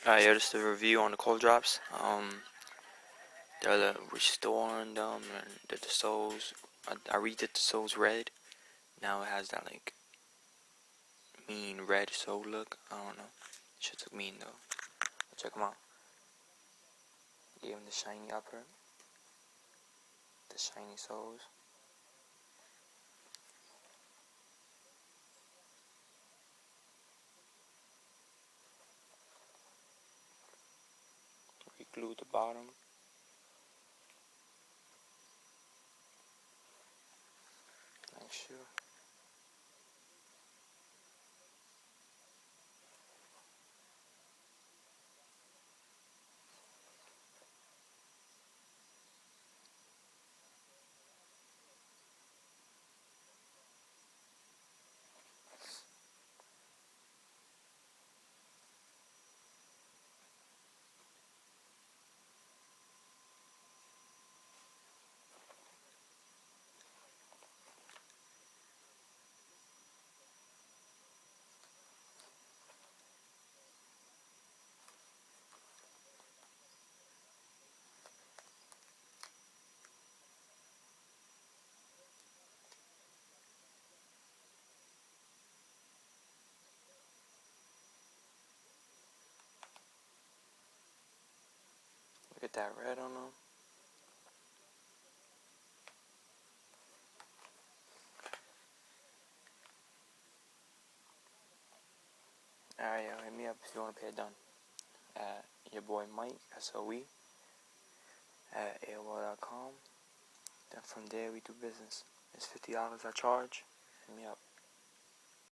Yeah, just a review on the cold drops. They're restoring them and the soles. I redid the soles red. Now it has that like mean red sole look. I don't know. Shit look mean though. Check them out. Gave them the shiny upper, the shiny soles. Re-glued the bottom. Nice shoe. Look at that red on them. Alright, yo, hit me up if you want to pay it done. Your boy Mike, SOE, at AOL.com. Then from there we do business. It's $50 I charge. Hit me up.